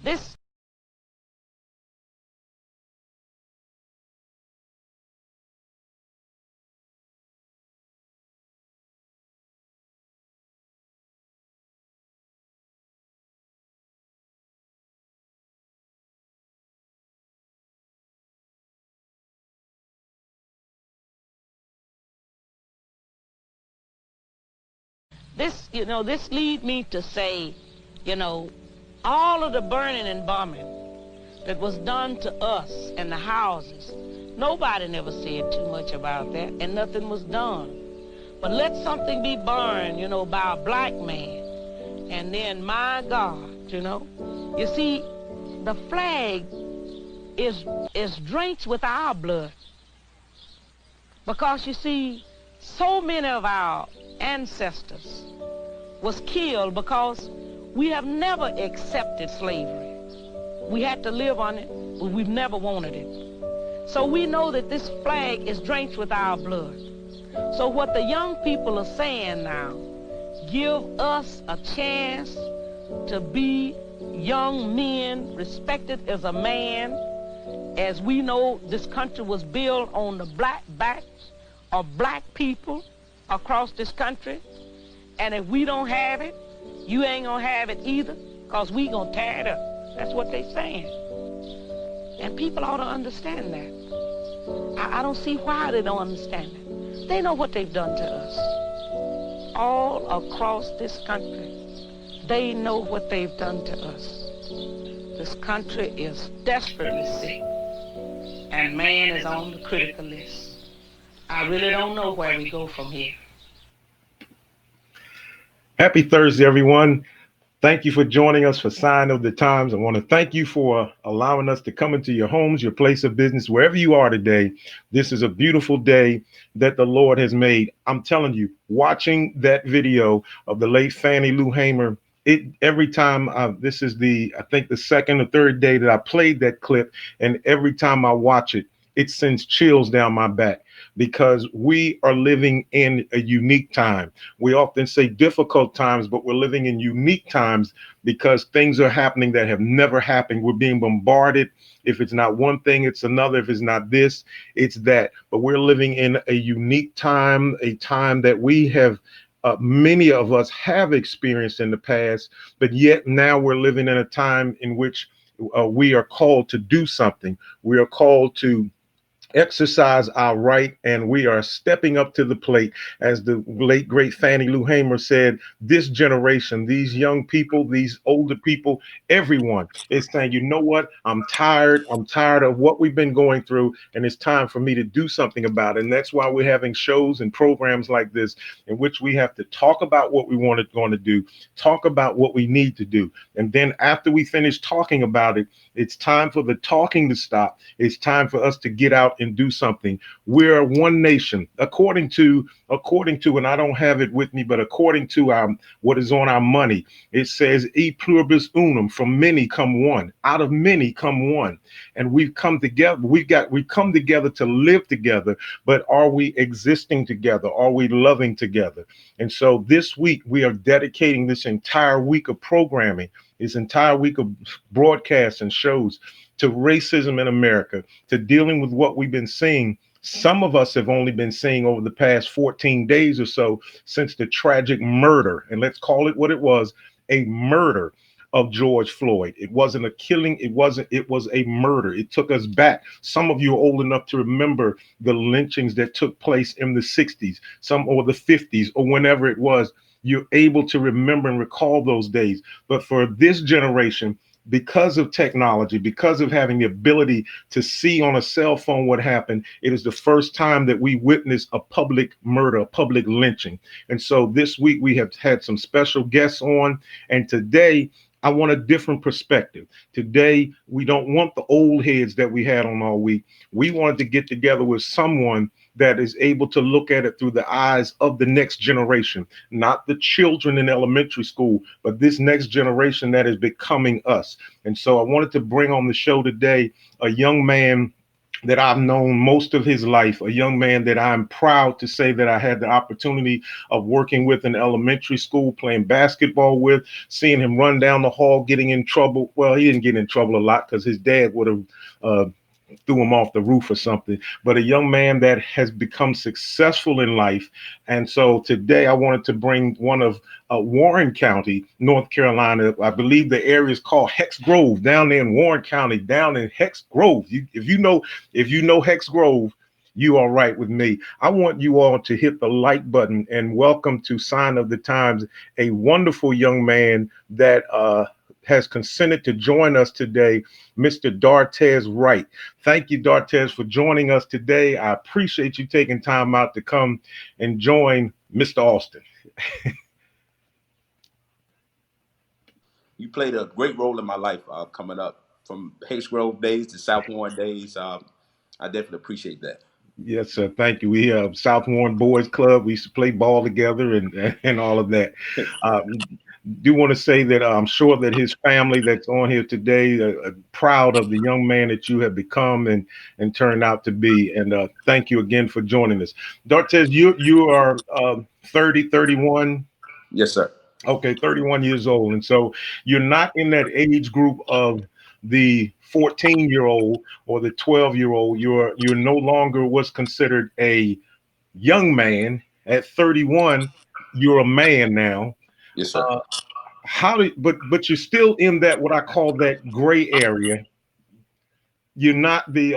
This this lead me to say, you know, all of the burning and bombing that was done to us and the houses, nobody never said too much about that, and nothing was done. But let something be burned, by a black man, and then, my God, you see, the flag is drenched with our blood, because you see, so many of our ancestors was killed because we have never accepted slavery. We had to live on it, but we've never wanted it. So we know that this flag is drenched with our blood. So what the young people are saying now, give us a chance to be young men, respected as a man, as we know this country was built on the black backs of black people across this country. And if we don't have it, you ain't gonna have it either, because we gonna tear it up. That's what they saying. And people ought to understand that. I don't see why they don't understand it. They know what they've done to us. All across this country, they know what they've done to us. This country is desperately sick, and man is on the critical list. I really don't know where we go from here. Happy Thursday, everyone. Thank you for joining us for Sign of the Times. I want to thank you for allowing us to come into your homes, your place of business, wherever you are today. This is a beautiful day that the Lord has made. I'm telling you, watching that video of the late Fannie Lou Hamer, every time this is I think the second or third day that I played that clip, and every time I watch it, it sends chills down my back, because we are living in a unique time. We often say difficult times, but we're living in unique times because things are happening that have never happened. We're being bombarded. If it's not one thing, it's another. If it's not this, it's that. But we're living in a unique time, a time that we have many of us have experienced in the past, but yet now we're living in a time in which we are called to do something. We are called to exercise our right, and we are stepping up to the plate. As the late great Fannie Lou Hamer said, this generation, these young people, these older people, everyone is saying, you know what, I'm tired of what we've been going through, and it's time for me to do something about it. And that's why we're having shows and programs like this, in which we have to talk about what we want to do, talk about what we need to do, and then after we finish talking about it, it's time for the talking to stop. It's time for us to get out and do something. We're one nation, according to, and I don't have it with me, but according to what is on our money, it says e pluribus unum, from many come one, out of many come one. And we've come together. We've come together to live together, but are we existing together? Are we loving together? And so this week we are dedicating this entire week of programming, this entire week of broadcasts and shows, to racism in America, to dealing with what we've been seeing. Some of us have only been seeing over the past 14 days or so since the tragic murder, and let's call it what it was, a murder of George Floyd. It wasn't a killing. It was a murder. It took us back. Some of you are old enough to remember the lynchings that took place in the 60s, or the 50s, or whenever it was. You're able to remember and recall those days. But for this generation, because of technology, because of having the ability to see on a cell phone what happened, it is the first time that we witness a public murder, a public lynching. And so this week we have had some special guests on, and today I want a different perspective. Today, we don't want the old heads that we had on all week. We wanted to get together with someone that is able to look at it through the eyes of the next generation, not the children in elementary school, but this next generation that is becoming us. And so I wanted to bring on the show today a young man that I've known most of his life, a young man that I'm proud to say that I had the opportunity of working with in elementary school, playing basketball with, seeing him run down the hall, getting in trouble. Well, he didn't get in trouble a lot because his dad would have threw him off the roof or something, but a young man that has become successful in life. And so today I wanted to bring one of Warren County, North Carolina. I believe the area is called Hex Grove, down there in Warren County, down in Hex Grove. If you know Hex Grove, you are right with me. I want you all to hit the like button and welcome to Sign of the Times, a wonderful young man that has consented to join us today, Mr. Dartez Wright. Thank you, Dartez, for joining us today. I appreciate you taking time out to come and join Mr. Austin. You played a great role in my life coming up from Hayes Grove days to South Warren days. I definitely appreciate that. Yes, sir. Thank you. We have South Warren Boys Club. We used to play ball together and all of that. Uh, do want to say that I'm sure that his family that's on here today are proud of the young man that you have become and turned out to be. And thank you again for joining us. Dartez, you are 30, 31. Yes, sir. Okay, 31 years old. And so you're not in that age group of the 14-year-old or the 12-year-old. You're no longer what's considered a young man. At 31, you're a man now. Yes, sir. Uh, but you're still in that what I call that gray area. You're not the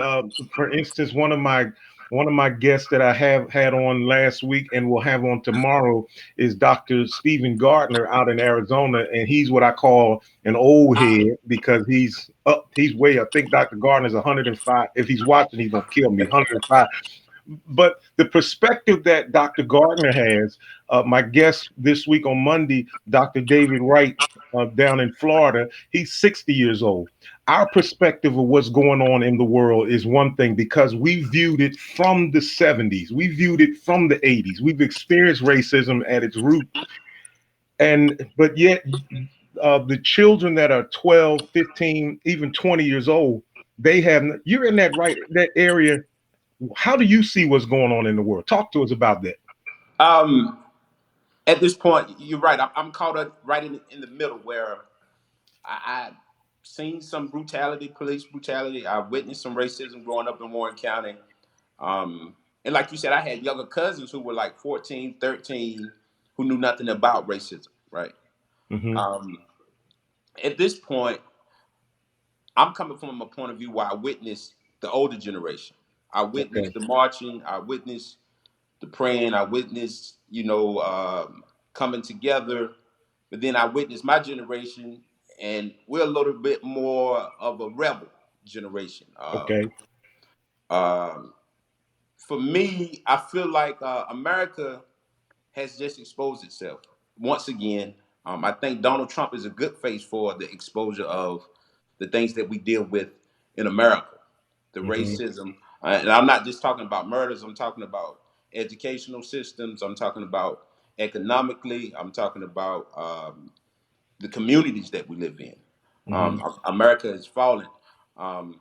for instance, one of my guests that I have had on last week and will have on tomorrow is Dr. Stephen Gardner out in Arizona, and he's what I call an old head because he's way, I think Dr. Gardner's 105. If he's watching, he's gonna kill me. 105. But the perspective that Dr. Gardner has, my guest this week on Monday, Dr. David Wright, down in Florida, he's 60 years old. Our perspective of what's going on in the world is one thing because we viewed it from the 70s, we viewed it from the 80s, we've experienced racism at its root. And but yet, the children that are 12, 15, even 20 years old, you're in that area. How do you see what's going on in the world? Talk to us about that. Um, at this point, you're right. I'm caught up right in the middle where I seen some brutality, police brutality. I witnessed some racism growing up in Warren County. And like you said, I had younger cousins who were like 14, 13, who knew nothing about racism, right? Hmm. Um, at this point, I'm coming from a point of view where I witnessed the older generation. I witnessed Okay. the marching. I witnessed the praying. I witnessed, coming together. But then I witnessed my generation, and we're a little bit more of a rebel generation. Okay. Um, for me, I feel like America has just exposed itself once again. I think Donald Trump is a good face for the exposure of the things that we deal with in America, the Hmm. racism. And I'm not just talking about murders, I'm talking about educational systems, I'm talking about economically, I'm talking about the communities that we live in. Hmm. America is falling. Um,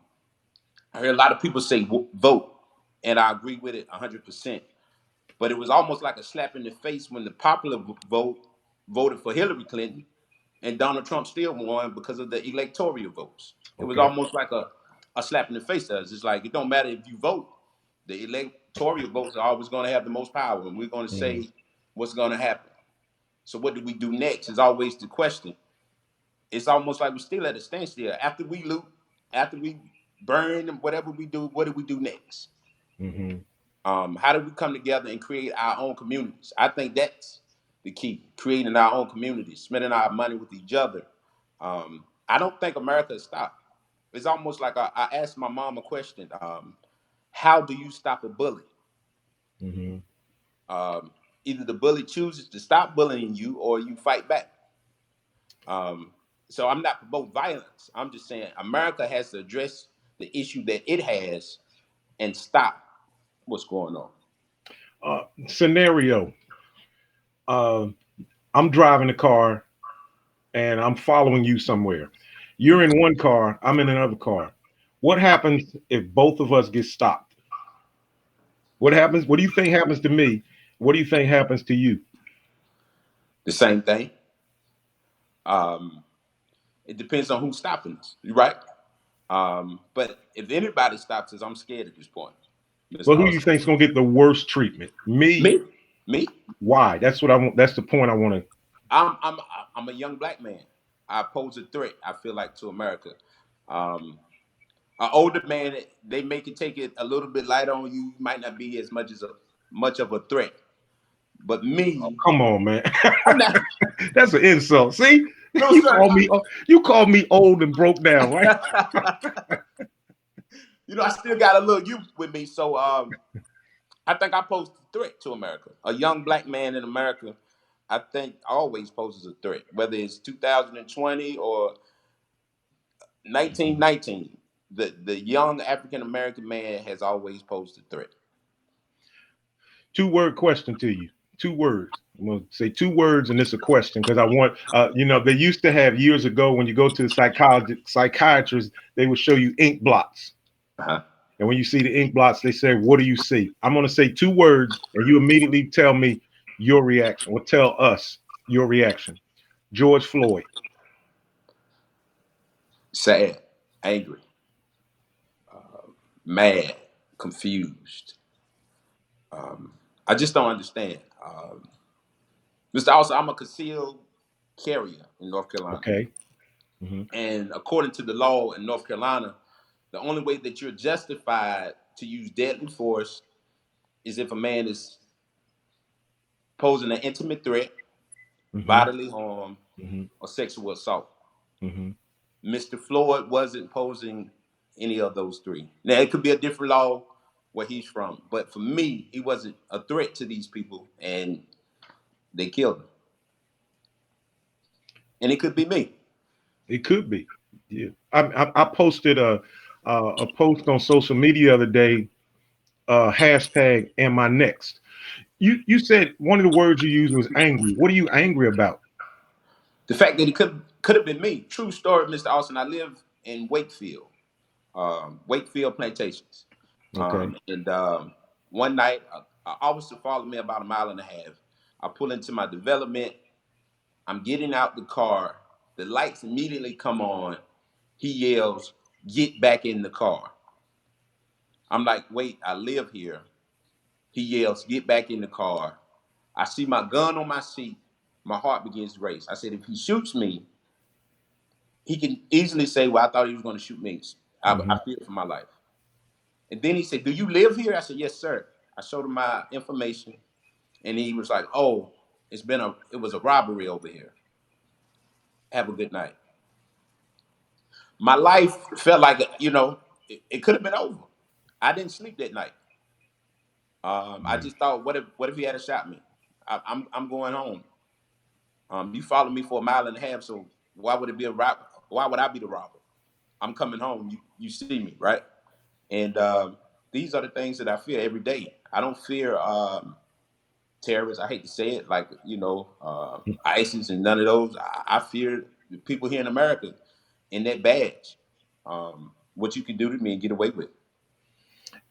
I hear a lot of people say vote, and I agree with it 100%. But it was almost like a slap in the face when the popular vote voted for Hillary Clinton and Donald Trump still won because of the electoral votes. It was Okay. almost like a slap in the face to us. It's like it don't matter if you vote, the electoral votes are always going to have the most power, and we're going to Hmm. say what's going to happen. So what do we do next is always the question. It's almost like we're still at a standstill. After we loot, after we burn, and whatever we do, what do we do next? Hmm. How do we come together and create our own communities? I think that's the key: creating our own communities, spending our money with each other. I don't think America has stopped. It's almost like I asked my mom a question: how do you stop a bully? Hmm. Um, Either the bully chooses to stop bullying you, or you fight back. Um, so I'm not for both violence. I'm just saying America has to address the issue that it has and stop what's going on. Scenario. Uh, I'm driving a car and I'm following you somewhere. You're in one car, I'm in another car. What happens if both of us get stopped? What happens? What do you think happens to me? What do you think happens to you? The same thing. Um, it depends on who's stopping us. You right? But if anybody stops us, I'm scared at this point, Well, Mr. who do you Austin. think's gonna get the worst treatment? Me? Me, me. Why? That's what I want. That's the point I want to. I'm I'm I'm a young black man. I pose a threat. I feel like to America. Um, an older man, they make it take it a little bit lighter on you. Might not be as much of a threat. But me, Come on, man. I'm not. That's an insult. See, No, you sir. call me. You call me old and broke down, right? I still got a little youth with me, so I think I pose a threat to America. A young black man in America, I think, always poses a threat, whether it's 2020 or 1919. The young African American man has always posed a threat. Two-word question to you. 2 words. I'm gonna say 2 words, and it's a question because I want. They used to have years ago when you go to the psychiatrist, they would show you ink blots. Uh-huh. And when you see the ink blots, they say, "What do you see?" I'm going to say 2 words, and you immediately tell me your reaction, or tell us your reaction. George Floyd. Sad, angry, mad, confused. I just don't understand. Mr. Also, I'm a concealed carrier in North Carolina. Okay. Hmm. And according to the law in North Carolina, the only way that you're justified to use deadly force is if a man is posing an intimate threat, Hmm. bodily harm, Hmm. or sexual assault. Hmm. Mr. Floyd wasn't posing any of those three. Now, it could be a different law where he's from, but for me, he wasn't a threat to these people, and they killed him. And it could be me. It could be. Yeah. I posted a post on social media the other day. Hashtag Am I next? You said one of the words you used was angry. What are you angry about? The fact that it could have been me. True story, Mr. Austin. I live in Wakefield, Wakefield Plantations. Okay. And one night, an officer followed me about a mile and a half. I pull into my development. I'm getting out the car. The lights immediately come on. He yells, "Get back in the car." I'm like, "Wait, I live here." He yells, "Get back in the car." I see my gun on my seat. My heart begins to race. I said, if he shoots me, he can easily say, "Well, I thought he was going to shoot me." Hmm. I fear for my life. And then he said, "Do you live here?" I said, "Yes, sir." I showed him my information, and he was like, "Oh, it was a robbery over here. Have a good night." My life felt like, it could have been over. I didn't sleep that night. I just thought, what if he had shot me? I'm going home. You followed me for a mile and a half, so why would it be a rob? Why would I be the robber? I'm coming home. You see me, right? And these are the things that I fear every day. I don't fear terrorists. I hate to say it, like ISIS and none of those. I fear the people here in America in that badge. What you can do to me and get away with.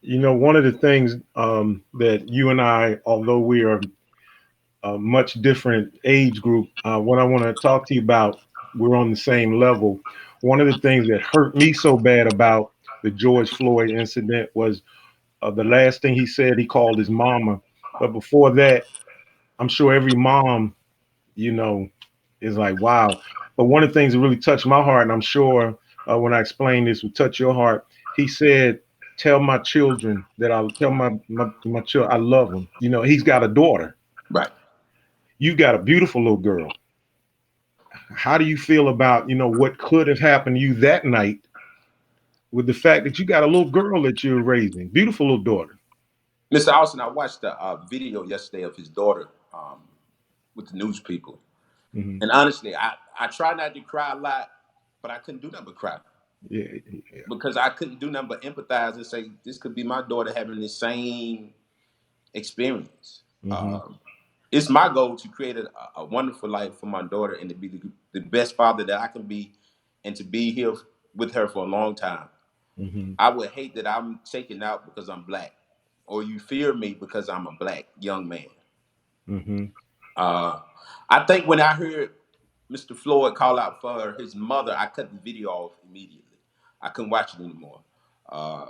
One of the things that you and I, although we are a much different age group, what I want to talk to you about, we're on the same level. One of the things that hurt me so bad about the George Floyd incident was the last thing he said, he called his mama. But before that, I'm sure every mom, you know, is like, wow. But one of the things that really touched my heart, and I'm sure when I explain this will touch your heart, he said, tell my children that I tell my children I love them. He's got a daughter. Right. You got a beautiful little girl. How do you feel about, what could have happened to you that night with the fact that you got a little girl that you're raising, beautiful little daughter? Mr. Austin, I watched a video yesterday of his daughter with the news people. Hmm. And honestly, I try not to cry a lot, but I couldn't do nothing but cry. Yeah, yeah. Because I couldn't do nothing but empathize and say, this could be my daughter having the same experience. Hmm. It's my goal to create a wonderful life for my daughter and to be the best father that I can be and to be here with her for a long time. Mm-hmm. I would hate that I'm taken out because I'm black, or you fear me because I'm a black young man. Mm-hmm. Uh, I think when I heard Mr. Floyd call out for his mother, I cut the video off immediately. I couldn't watch it anymore. Uh,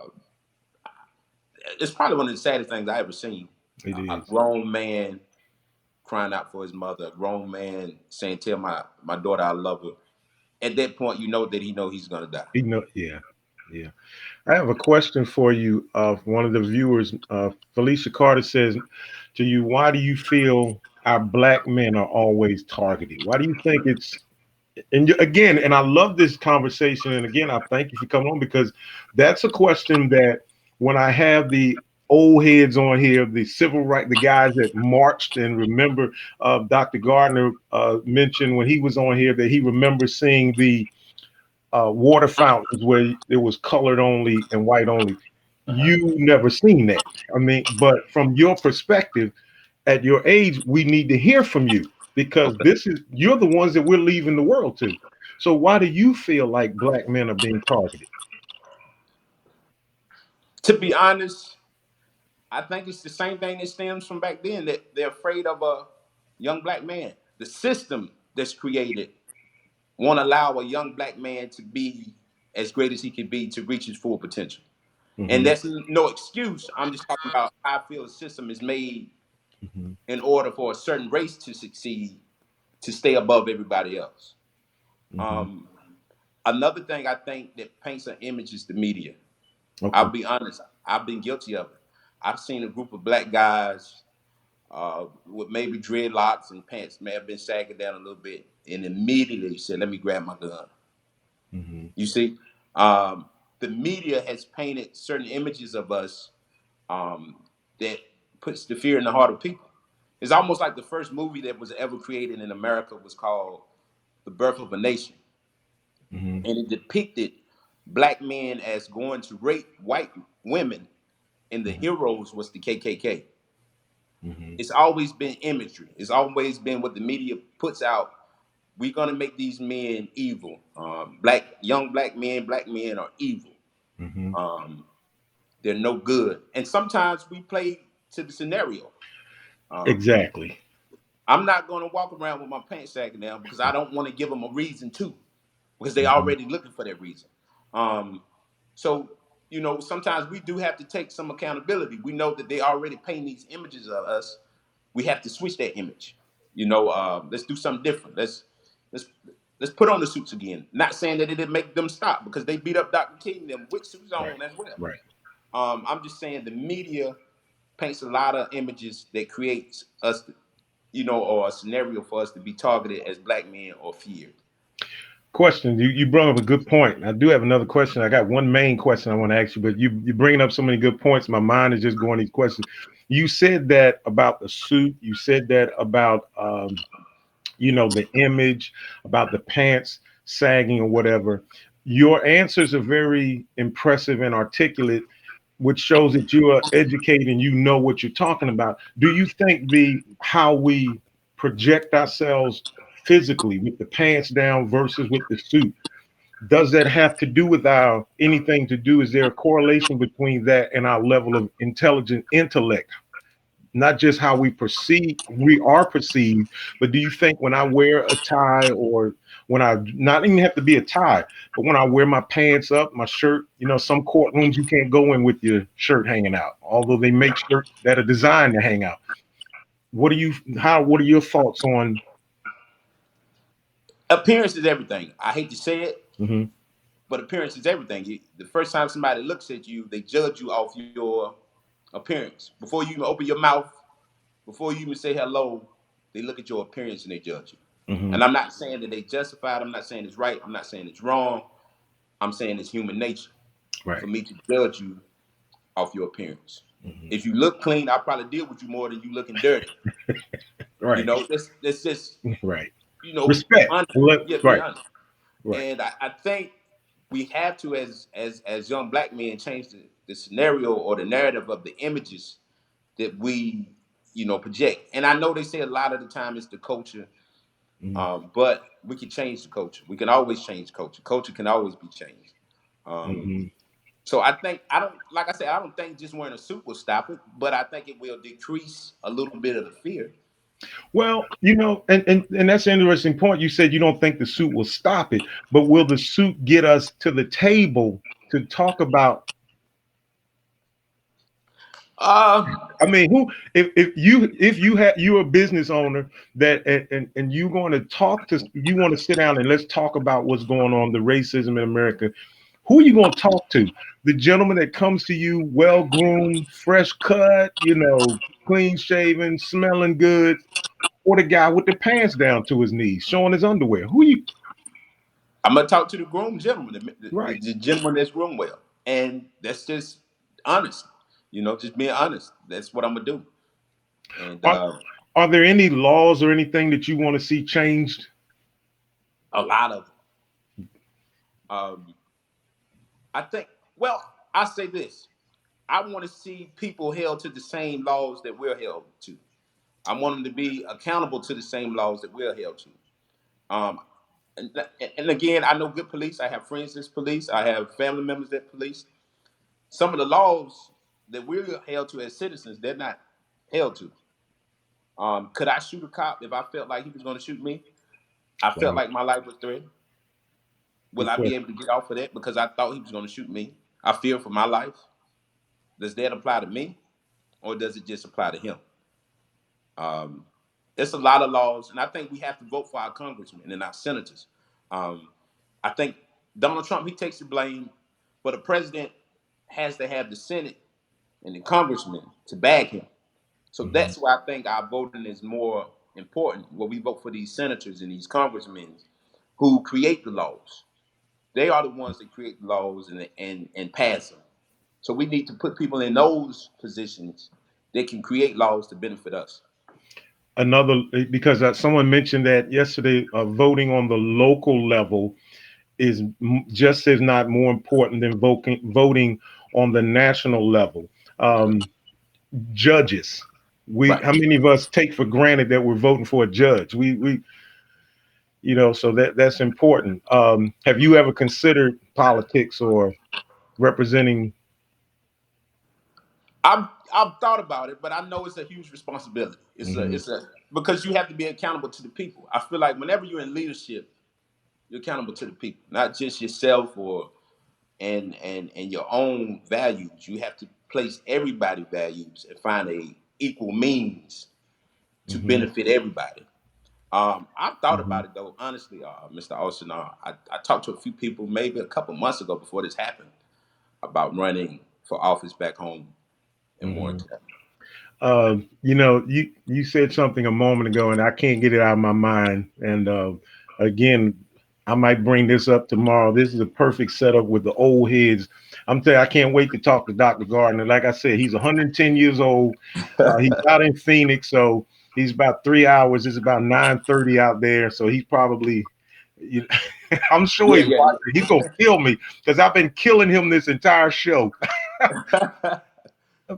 it's probably one of the saddest things I ever seen. It A is. grown man crying out for his mother, a grown man saying, "Tell my daughter I love her." At that point, you know that he's gonna die. You know, yeah. Yeah. I have a question for you. One of the viewers, Felicia Carter says to you, why do you feel our black men are always targeted? Why do you think it's, and again, and I love this conversation. And again, I thank you for coming on because that's a question that when I have the old heads on here, the civil right, the guys that marched and remember Dr. Gardner mentioned when he was on here that he remembers seeing the water fountains where it was colored only and white only. You never seen that. I mean, but from your perspective, at your age, we need to hear from you because Okay. this is you're the ones that we're leaving the world to. So why do you feel like black men are being targeted? To be honest, I think it's the same thing that stems from back then that they're afraid of a young black man. The system that's created won't allow a young black man to be as great as he can be to reach his full potential. And Hmm. that's no excuse. I'm just talking about how I feel the system is made Hmm. in order for a certain race to succeed, to stay above everybody else. Hmm. Um, Another thing I think that paints an image is the media. I'll Okay. be honest, I've been guilty of it. I've seen a group of black guys with maybe dreadlocks and pants may have been sagging down a little bit, and immediately said, "Let me grab my gun." Hmm. You see, um, the media has painted certain images of us um, that puts the fear in the heart of people. It's almost like the first movie that was ever created in America was called "The Birth of a Nation," Hmm. and it depicted black men as going to rape white women, and the heroes was the KKK. Hmm. It's always been imagery. It's always been what the media puts out. We're gonna make these men evil. Young black men are evil. Hmm. Um, they're no good. And sometimes we play to the scenario. Um, Exactly. I'm not gonna walk around with my pants sagging down because I don't want to give them a reason to, because they Hmm. already looking for that reason. Um, so sometimes we do have to take some accountability. We know that they already paint these images of us. We have to switch that image. Let's do something different. Let's let's put on the suits again. Not saying that it didn't make them stop because they beat up Dr. King them with suits Right. on as well. Right. I'm just saying the media paints a lot of images that creates us, or a scenario for us to be targeted as black men or feared. Question. You brought up a good point. I do have another question. I got one main question I want to ask you, but you bringing up so many good points. My mind is just going these questions. You said that about the suit. You said that about the image, about the pants sagging or whatever. Your answers are very impressive and articulate, which shows that you are educated and you know what you're talking about. Do you think the how we project ourselves physically with the pants down versus with the suit, does that have to do with our anything to do? Is there a correlation between that and our level of intelligent intellect? Not just how we are perceived, but do you think when I wear a tie or when I not even have to be a tie, but when I wear my pants up, my shirt, some courtrooms you can't go in with your shirt hanging out, although they make shirts that are designed to hang out. What are your thoughts on? Appearance is everything. I hate to say it, Hmm. but appearance is everything. The first time somebody looks at you, they judge you off your appearance. Before you even open your mouth, before you even say hello, they look at your appearance and they judge you. Hmm. And I'm not saying that they justified. I'm not saying it's right. I'm not saying it's wrong. I'm saying it's human nature for Right. me to judge you off your appearance. Hmm. If you look clean, I'll probably deal with you more than you looking dirty. Right. Let's just Right. be Respect. honest. Yeah, be Right. honest. Right. And I think we have to, as young black men, change the scenario or the narrative of the images that we project. And I know they say a lot of the time it's the culture, Hmm. but we can change the culture. We can always change culture. Culture can always be changed. Um, Hmm. So I don't think just wearing a suit will stop it, but I think it will decrease a little bit of the fear. Well, and that's an interesting point. You said you don't think the suit will stop it, but will the suit get us to the table to talk about? Uh, I mean, who if you're a business owner that and you want to talk to you want to sit down and let's talk about what's going on, the racism in America. Who are you going to talk to? The gentleman that comes to you well groomed, fresh cut, clean shaven, smelling good, or the guy with the pants down to his knees, showing his underwear? Who you? I'm gonna talk to the groomed gentleman, Right. the gentleman that's groomed well, and that's just honest. Just being honest. That's what I'm gonna do. And Are, are there any laws or anything that you want to see changed? a lot of um, I think. Well, I say this. I want to see people held to the same laws that we're held to. I want them to be accountable to the same laws that we're held to. Um, and again, I know good police. I have friends that's police. I have family members that police. Some of the laws that we're held to as citizens, they're not held to. Could I shoot a cop if I felt like he was going to shoot me? I felt Wow, like my life was threatened. Will good I be question. able to get off of that because I thought he was going to shoot me? I fear for my life. Does that apply to me, or does it just apply to him? Um, it's a lot of laws, and I think we have to vote for our congressmen and our senators. Um, I think Donald Trump, he takes the blame, but the president has to have the Senate and the congressmen to back him. So Mhm. that's why I think our voting is more important. Where we vote for these senators and these congressmen who create the laws. They are the ones that create the laws and pass them. So we need to put people in those positions that can create laws to benefit us. Another because someone mentioned that yesterday, voting on the local level is just as not more important than voting on the national level. Um, Judges, Right. how many of us take for granted that we're voting for a judge? So that's important. Have you ever considered politics or representing? I've thought about it, but I know it's a huge responsibility. Mhm, It's a because you have to be accountable to the people. I feel like whenever you're in leadership, you're accountable to the people, not just yourself or and your own values. You have to place everybody's values and find a equal means to mhm, benefit everybody. I've thought mhm, about it though, honestly, Mr. Austin. I talked to a few people maybe a couple months ago before this happened about running for office back home in mhm. Warrenton. You said something a moment ago, and I can't get it out of my mind. And again, I might bring this up tomorrow. This is a perfect setup with the old heads. I'm telling you, I can't wait to talk to Dr. Gardner. Like I said, he's 110 years old. He's out in Phoenix, so he's about 3 hours. It's about 9:30 out there, so he's probably. You I'm sure Yeah, he's yeah, watching. He's gonna kill me because I've been killing him this entire show. yeah.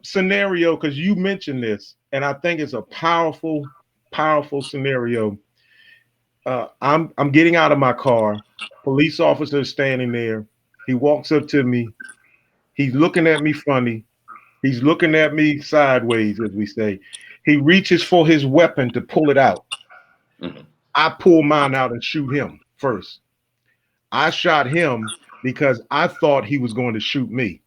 Scenario because you mentioned this, and I think it's a powerful, powerful scenario. I'm getting out of my car. Police officer is standing there. He walks up to me. He's looking at me funny. He's looking at me sideways, as we say. He reaches for his weapon to pull it out. Mhm. I pull mine out and shoot him first. I shot him because I thought he was going to shoot me.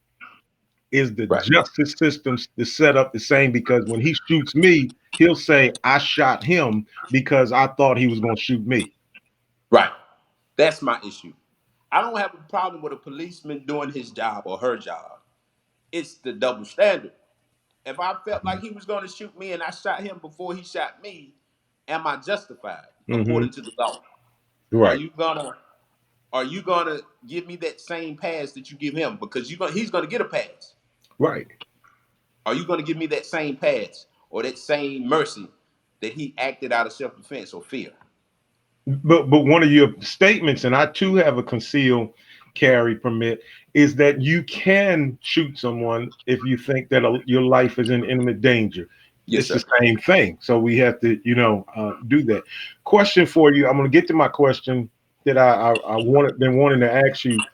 Is the Right, justice system the setup the same? Because when he shoots me, he'll say I shot him because I thought he was going to shoot me. right. That's my issue. I don't have a problem with a policeman doing his job or her job. It's the double standard. If I felt like he was going to shoot me and I shot him before he shot me, am I justified Hmm. according to the law? Are Right, you gonna are you gonna give me that same pass that you give him because he's gonna get a pass? right. Are you gonna give me that same pass or that same mercy that he acted out of self defense or fear? But one of your statements, and I too have a concealed carry permit, is that you can shoot someone if you think that your life is in imminent danger. Yes, It's the sir. same thing. So we have to, do that. Question for you. I'm going to get to my question that I wanted been wanting to ask you.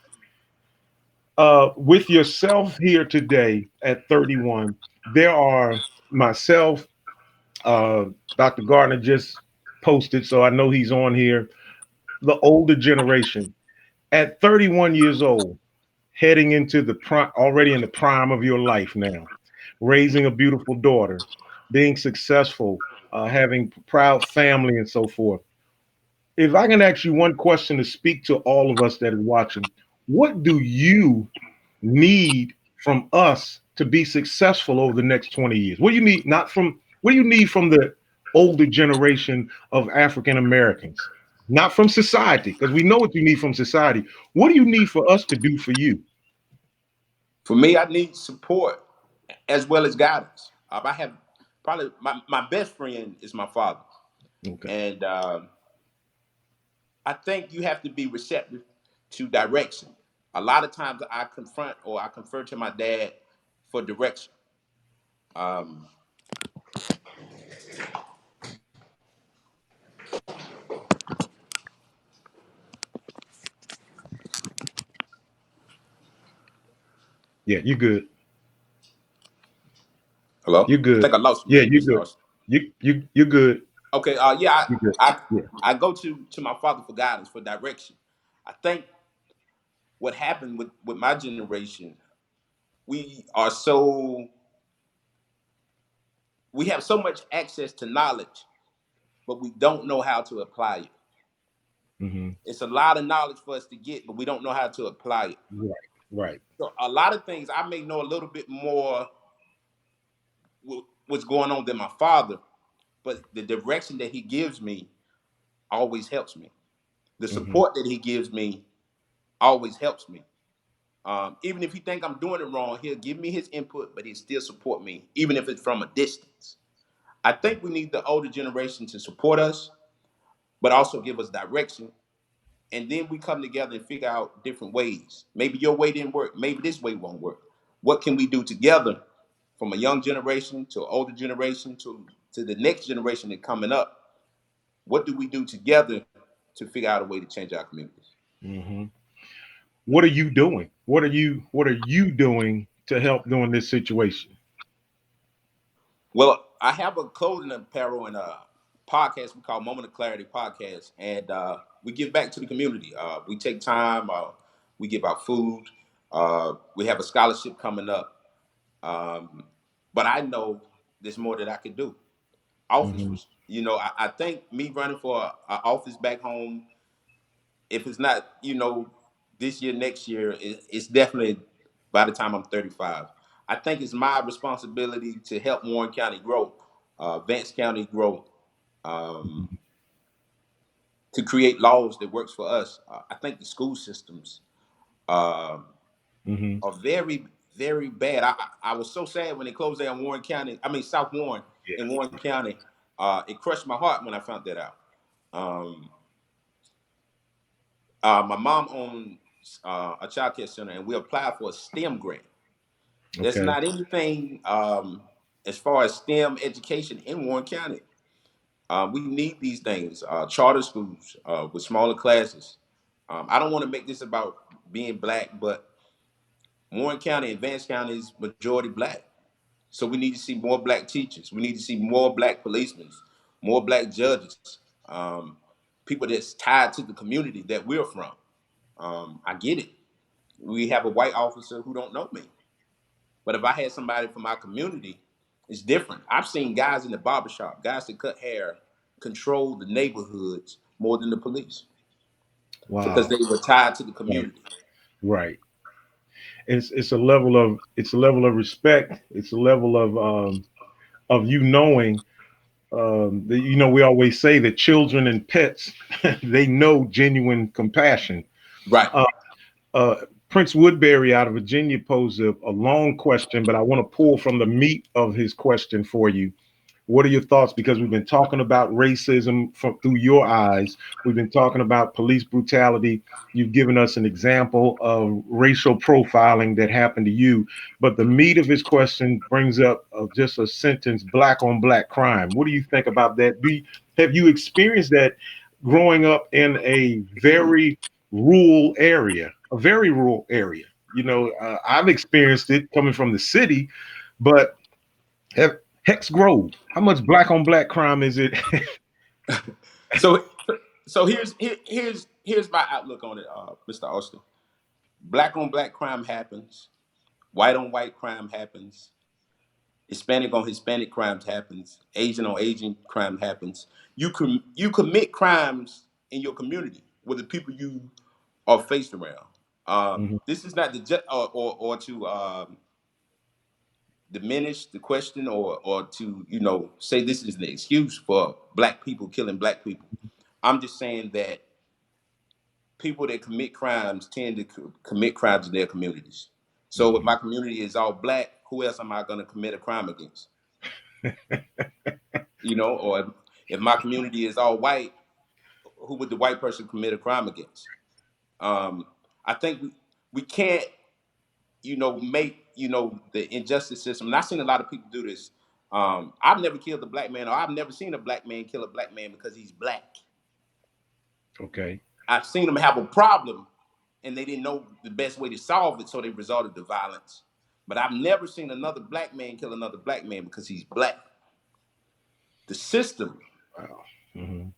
With yourself here today at 31, there are myself, uh, Dr. Gardner just posted, so I know he's on here. The older generation at 31 years old, heading into the prime, already in the prime of your life now, raising a beautiful daughter, being successful, having proud family, and so forth. If I can ask you one question to speak to all of us that are watching, what do you need from us to be successful over the next 20 years? What do you need, not from, what do you need from the older generation of African Americans? Not from society, because we know what you need from society. What do you need for us to do for you? For me, I need support as well as guidance. I have probably my best friend is my father, Okay. and I think you have to be receptive to direction. A lot of times, I confront or I confer to my dad for direction. Um, Yeah, you good. Hello, You're I good. think I lost you, Yeah, you're Mr. good. Austin. You're good. Okay, yeah, You're good. Yeah. I go to my father for guidance, for direction. I think what happened with my generation, we are so we have so much access to knowledge, but we don't know how to apply it. Hmm. It's a lot of knowledge for us to get, but we don't know how to apply it. Right. Right. So a lot of things I may know a little bit more what's going on than my father, but the direction that he gives me always helps me. The Hmm. support that he gives me always helps me. Even if he think I'm doing it wrong, he'll give me his input, but he'll still support me, even if it's from a distance. I think we need the older generation to support us, but also give us direction. And then we come together and figure out different ways. Maybe your way didn't work. Maybe this way won't work. What can we do together from a young generation to an older generation to the next generation that's coming up? What do we do together to figure out a way to change our communities? Hmm. What are you doing? What are you doing to help during this situation? Well, I have a clothing apparel and a podcast we call Moment of Clarity Podcast, and we give back to the community. We take time. We give out food. We have a scholarship coming up. Um, but I know there's more that I could do. Hmm. Officers, I think me running for an office back home, if it's not, this year, next year, it's definitely by the time I'm 35. I think it's my responsibility to help Warren County grow, Vance County grow, um, to create laws that works for us. I think the school systems um, Hmm. are very, very bad. I was so sad when they closed down Warren County. I mean South Warren in Yeah. Warren County. It crushed my heart when I found that out. Um, my mom owns a child care center, and we applied for a STEM grant. There's Okay. not anything as far as STEM education in Warren County. We need these things. Charter schools with smaller classes. I don't want to make this about being black, but Warren County and Vance County is majority black. So we need to see more black teachers. We need to see more black policemen, more black judges, people that's tied to the community that we're from. I get it. We have a white officer who don't know me. But if I had somebody from my community, it's different. I've seen guys in the barbershop, guys that cut hair, control the neighborhoods more than the police because Wow. they were tied to the Right. community. Right. It's a level of respect. It's a level of you knowing that we always say that children and pets they know genuine compassion. Right. Uh, uh, Prince Woodbury out of Virginia posed a long question, but I want to pull from the meat of his question for you. What are your thoughts? Because we've been talking about racism through your eyes. We've been talking about police brutality. You've given us an example of racial profiling that happened to you. But the meat of his question brings up just a sentence: black on black crime. What do you think about that? Have you experienced that growing up in a very rural area? A very rural area. I've experienced it coming from the city, but Hex Grove, how much black on black crime is it? So here's my outlook on it, Mr. Austin. Black on black crime happens. White on white crime happens. Hispanic on Hispanic crimes happens. Asian on Asian crime happens. You commit crimes in your community with the people you are faced around. Mhm. This is not the or to diminish the question or to say this is an excuse for black people killing black people. I'm just saying that people that commit crimes tend to commit crimes in their communities. So if Mhm. my community is all black, who else am I going to commit a crime against? Or if my community is all white, who would the white person commit a crime against? I think we can't, make, the injustice system. And I've seen a lot of people do this. I've never killed a black man, or I've never seen a black man kill a black man because he's black. Okay. I've seen them have a problem and they didn't know the best way to solve it, so they resorted to violence. But I've never seen another black man kill another black man because he's black. The system Wow. Hmm.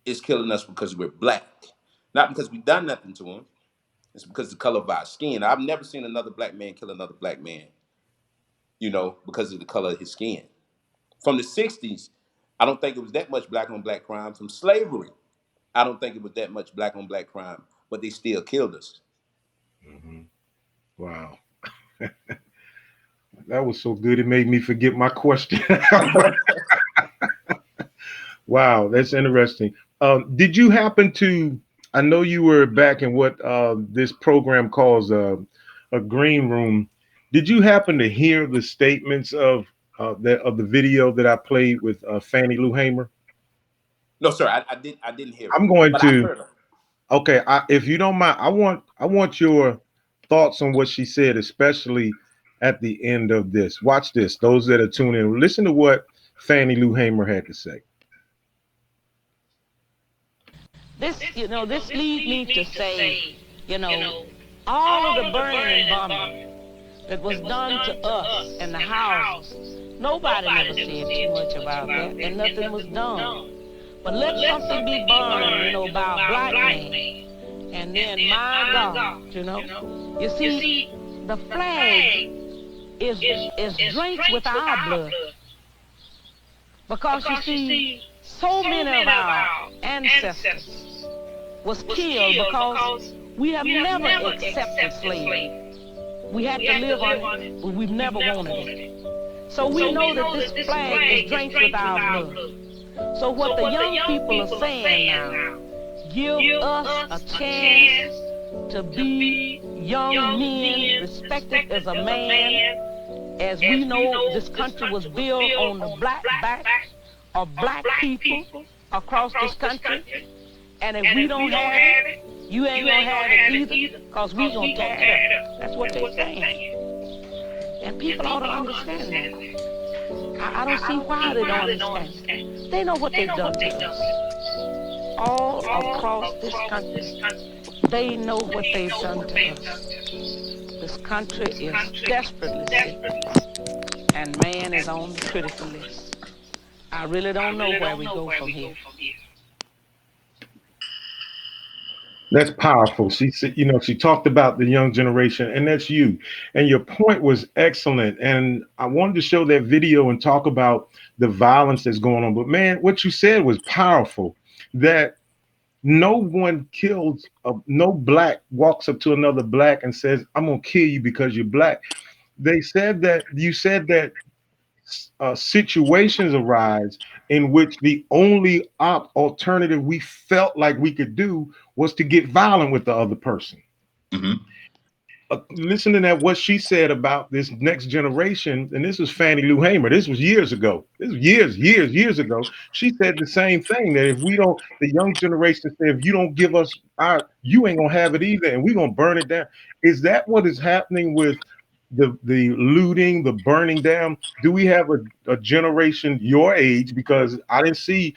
is killing us because we're black, not because we've done nothing to him. It's because of the color of our skin. I've never seen another black man kill another black man, because of the color of his skin. From the 60s, I don't think it was that much black on black crime. From slavery, I don't think it was that much black on black crime, but they still killed us. Hmm. Wow. That was so good. It made me forget my question. Wow, that's interesting. Did you happen to? I know you were back in what this program calls a green room. Did you happen to hear the statements of the video that I played with Fannie Lou Hamer? No, sir, I didn't hear it, I'm going but I've to. heard them. Okay, if you don't mind, I want your thoughts on what she said, especially at the end of this. Watch this. Those that are tuning in, listen to what Fannie Lou Hamer had to say. This leads me to say, you know, all of the burning and bombing that was done to us and the houses, nobody never said too much about that, and nothing was done. But let something be burned, by a black man, and then my God, you see, the flag is drenched with our blood, because you see, so many of our ancestors was killed because we have never accepted slavery. We had to live on it, but we've never wanted it. So we know that this flag is drenched with our blood. So what the young people are saying now, give us a chance to be young men, respected as a man, as we know this country was built on the black back of black people across this country. And if we don't have it, you ain't gonna have it either, because we gonna tear it up. That's what they're saying. And people ought to understand that. I don't see why they don't understand. They know what they've done to us. All across this country, they know what they've done to us. This country is desperately sick, and man is on the critical list. I really don't know where we go from here. That's powerful. She said, she talked about the young generation, and that's you. And your point was excellent. And I wanted to show that video and talk about the violence that's going on. But man, what you said was powerful. That no one kills, no black walks up to another black and says, "I'm gonna kill you because you're black." They said that you said that situations arise in which the only alternative we felt like we could do was to get violent with the other person. Mm-hmm. Listen to that, what she said about this next generation, and this was Fannie Lou Hamer. This was years ago. This was years ago. She said the same thing, that if we don't, the young generation said, if you don't give us our, you ain't gonna have it either, and we're gonna burn it down. Is that what is happening with the looting, the burning down? Do we have a generation your age? Because I don't see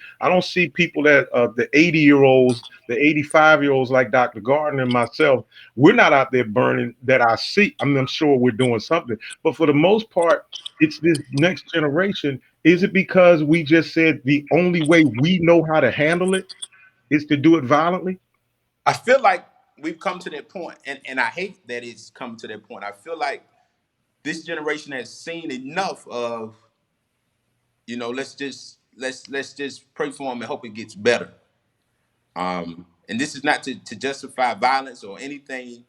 people that the 80-year-olds, the 85-year-olds like Dr. Gardner and myself. We're not out there burning that I see. I mean, I'm sure we're doing something, but for the most part, it's this next generation. Is it because we just said the only way we know how to handle it is to do it violently? I feel like we've come to that point, and I hate that it's come to that point. I feel like this generation has seen enough of, let's just pray for them and hope it gets better. And this is not to justify violence or anything.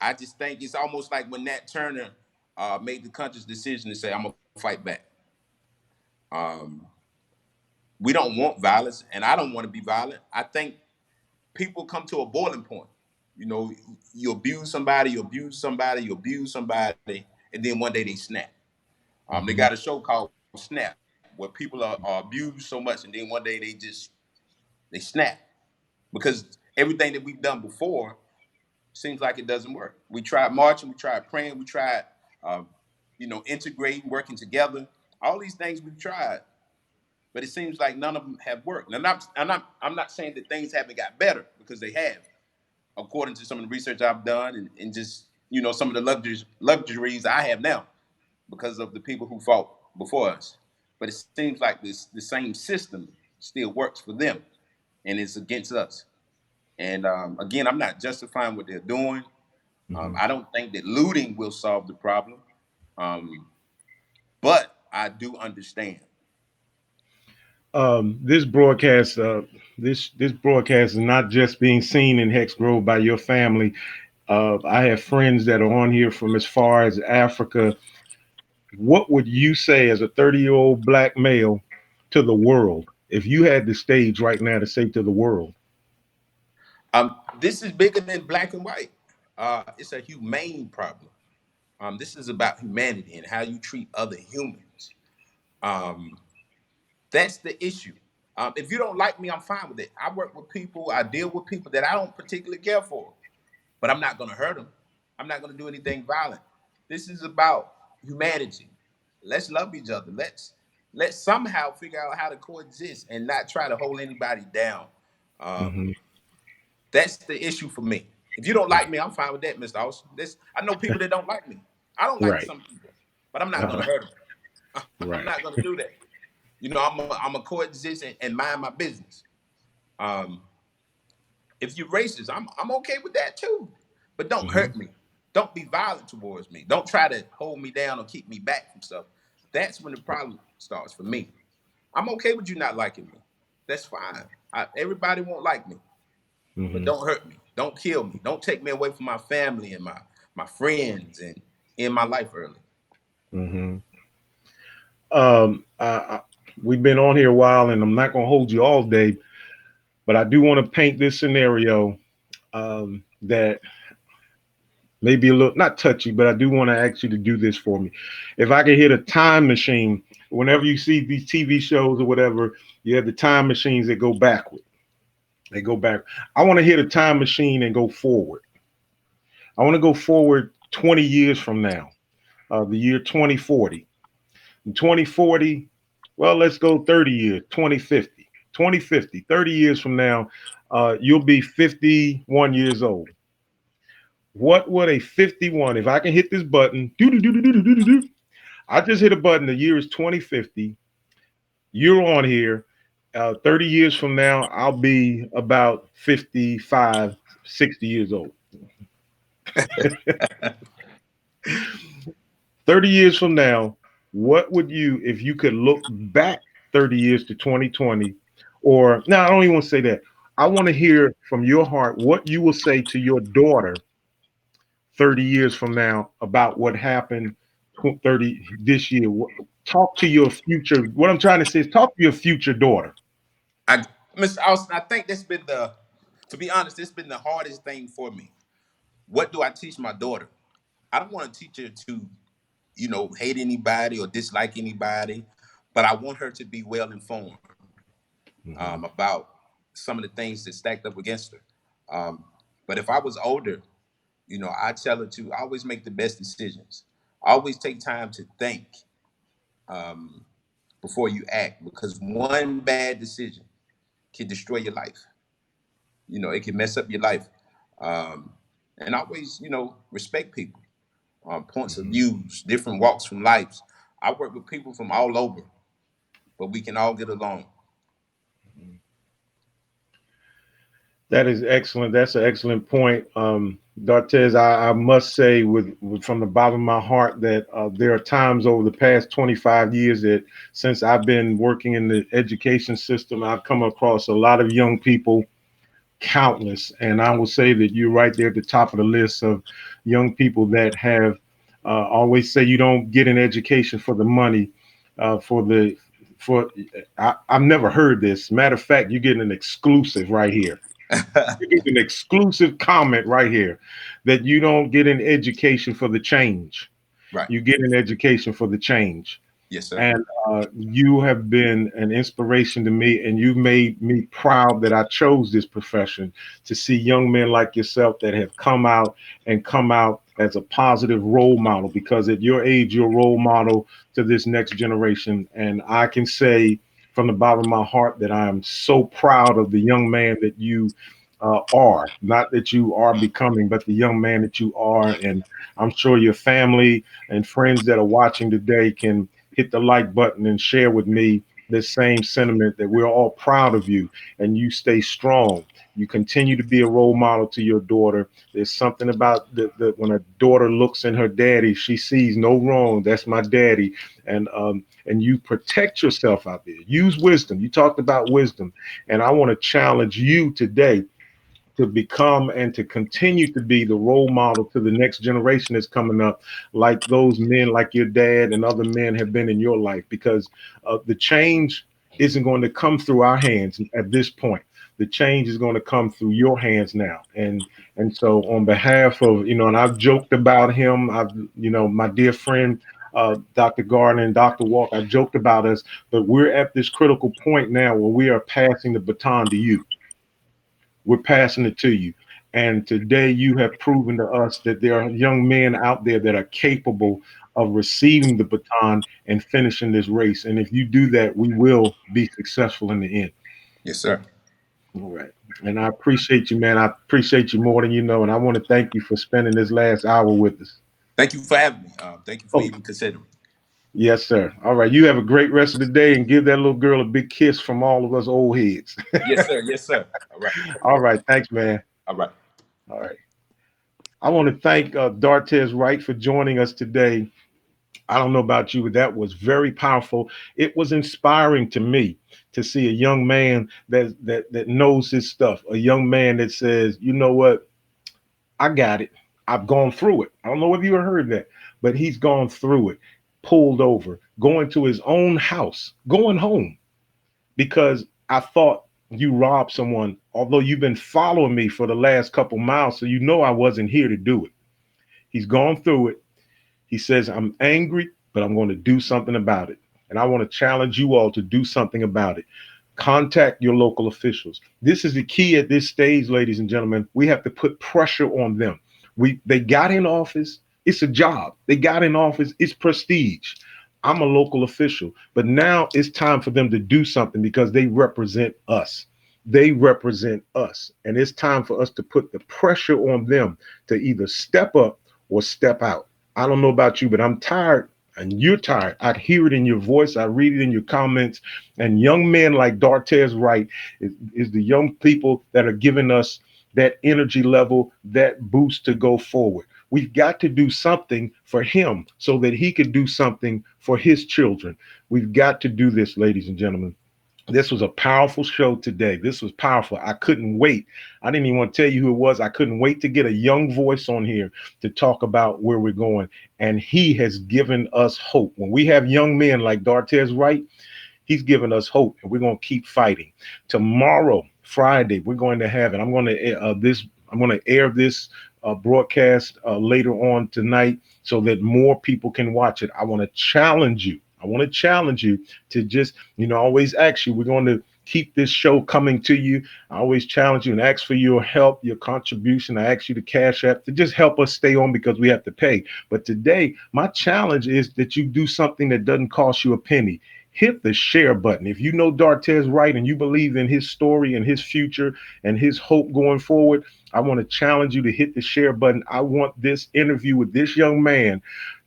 I just think it's almost like when Nat Turner made the conscious decision to say, "I'm gonna fight back." Um, we don't want violence, and I don't want to be violent. I think people come to a boiling point. You know, you abuse somebody, you abuse somebody, you abuse somebody, and then one day they snap. They Hmm. got a show called Snap, where people are abused so much, and then one day they snap because everything that we've done before seems like it doesn't work. We tried marching, we tried praying, we tried, integrating, working together. All these things we've tried, but it seems like none of them have worked. And I'm not saying that things haven't got better, because they have, according to some of the research I've done, and just some of the luxuries I have now because of the people who fought before us. But it seems like the same system still works for them, and it's against us. And again, I'm not justifying what they're doing. Hmm. I don't think that looting will solve the problem, um, but I do understand. This broadcast, this broadcast is not just being seen in Hex Grove by your family. I have friends that are on here from as far as Africa. What would you say as a 30-year-old black male to the world if you had the stage right now to say to the world? This is bigger than black and white. It's a humane problem. This is about humanity and how you treat other humans. Um, that's the issue. If you don't like me, I'm fine with it. I work with people, I deal with people that I don't particularly care for, but I'm not going to hurt them. I'm not going to do anything violent. This is about humanity. Let's love each other. Let's somehow figure out how to coexist and not try to hold anybody down. Hmm. Um, that's the issue for me. If you don't like me, I'm fine with that, Mr. Austin. I know people that don't like me. I don't like Right. some people, but I'm not going Uh, to hurt them. I'm right. not going to do that. I'm a coexist and mind my business. Um, if you're racist, I'm okay with that too. But don't Hmm. hurt me. Don't be violent towards me. Don't try to hold me down or keep me back from stuff. That's when the problem starts for me. I'm okay with you not liking me. That's fine. Everybody won't like me, but Hmm. don't hurt me. Don't kill me. Don't take me away from my family and my friends and in my life early. Hmm. I, we've been on here a while, and I'm not going to hold you all day, but I do want to paint this scenario that maybe a little not touchy, but I do want to ask you to do this for me. If I could hit a time machine, whenever you see these TV shows or whatever, you have the time machines that go backward. They go back. I want to hit a time machine and go forward. I want to go forward 20 years from now, the year 2040. In 2040, well, let's go 30 years, 2050. 2050, 30 years from now, you'll be 51 years old. What would a 51, if I can hit this button, do do do do do do do do. I just hit a button. The year is 2050. You're on here. 30 years from now, I'll be about 55, 60 years old. 30 years from now, what would you, if you could look back 30 years to 2020, or no, I don't even want to say that. I want to hear from your heart what you will say to your daughter 30 years from now about what happened 30 this year. Talk to your future. What I'm trying to say is talk to your future daughter. I, Mr. Austin, I think to be honest, this has been the hardest thing for me. What do I teach my daughter? I don't want to teach her to, hate anybody or dislike anybody, but I want her to be well informed Mhm. about some of the things that stacked up against her. Um, but if I was older, I tell her to always make the best decisions. Always take time to think um, before you act, because one bad decision can destroy your life. It can mess up your life. Um, and always, respect people, points of Mhm. views, different walks from lives. I work with people from all over, but we can all get along. That is excellent. That's an excellent point. Dartez, I must say from the bottom of my heart that there are times over the past 25 years that since I've been working in the education system, I've come across a lot of young people, countless. And I will say that you're right there at the top of the list of young people that have always say you don't get an education for the money, for the, for, I've never heard this. Matter of fact, you're getting an exclusive right here. You get an exclusive comment right here that you don't get an education for the change. Right. You get an education for the change. Yes, sir. And you have been an inspiration to me, and you made me proud that I chose this profession to see young men like yourself that have come out as a positive role model, because at your age, you're a role model to this next generation. And I can say from the bottom of my heart that I'm so proud of the young man that you are, not that you are becoming, but the young man that you are. And I'm sure your family and friends that are watching today can hit the like button and share with me this same sentiment that we're all proud of you, and you stay strong. You continue to be a role model to your daughter. There's something about the when a daughter looks in her daddy, she sees no wrong. That's my daddy. And you protect yourself out there. Use wisdom. You talked about wisdom, and I want to challenge you today to become and to continue to be the role model to the next generation that's coming up, like those men, like your dad and other men have been in your life, because the change isn't going to come through our hands at this point. The change is going to come through your hands now. And so on behalf of, and I've joked about him, my dear friend, Dr. Gardner and Dr. Walk, I joked about us, but we're at this critical point now where we are passing the baton to you. We're passing it to you. And today you have proven to us that there are young men out there that are capable of receiving the baton and finishing this race. And if you do that, we will be successful in the end. Yes, sir. All right. And I appreciate you, man. I appreciate you more than you know. And I want to thank you for spending this last hour with us. Thank you for having me. Thank you for Oh, even considering. yes, sir. All right. You have a great rest of the day, and give that little girl a big kiss from all of us old heads. Yes, sir. Yes, sir. All right. All right. Thanks, man. All right. All right. I want to thank Dartez Wright for joining us today. I don't know about you, but that was very powerful. It was inspiring to me to see a young man that knows his stuff, a young man that says, you know what, I got it. I've gone through it. I don't know if you heard that, but he's gone through it, pulled over, going to his own house, going home because I thought you robbed someone, although you've been following me for the last couple miles, so you know I wasn't here to do it. He's gone through it. He says, I'm angry, but I'm going to do something about it. And I want to challenge you all to do something about it. Contact your local officials. This is the key at this stage, ladies and gentlemen. We have to put pressure on them. They got in office. It's a job. They got in office. It's prestige. I'm a local official, but now it's time for them to do something because they represent us. They represent us. And it's time for us to put the pressure on them to either step up or step out. I don't know about you, but I'm tired and you're tired. I hear it in your voice. I read it in your comments. And young men like Dartez Wright is the young people that are giving us that energy level, that boost to go forward. We've got to do something for him so that he could do something for his children. We've got to do this, ladies and gentlemen. This was a powerful show today. This was powerful. I couldn't wait. I didn't even want to tell you who it was. I couldn't wait to get a young voice on here to talk about where we're going. And he has given us hope. When we have young men like Dartez Wright, he's given us hope, and we're going to keep fighting. Tomorrow, Friday, we're going to have it. I'm going to air this broadcast later on tonight so that more people can watch it. I want to challenge you. I want to challenge you to just, always ask you, we're going to keep this show coming to you. I always challenge you and ask for your help, your contribution. I ask you to Cash App to just help us stay on because we have to pay. But today, my challenge is that you do something that doesn't cost you a penny. Hit the share button. If you know Dartez Wright and you believe in his story and his future and his hope going forward, I want to challenge you to hit the share button. I want this interview with this young man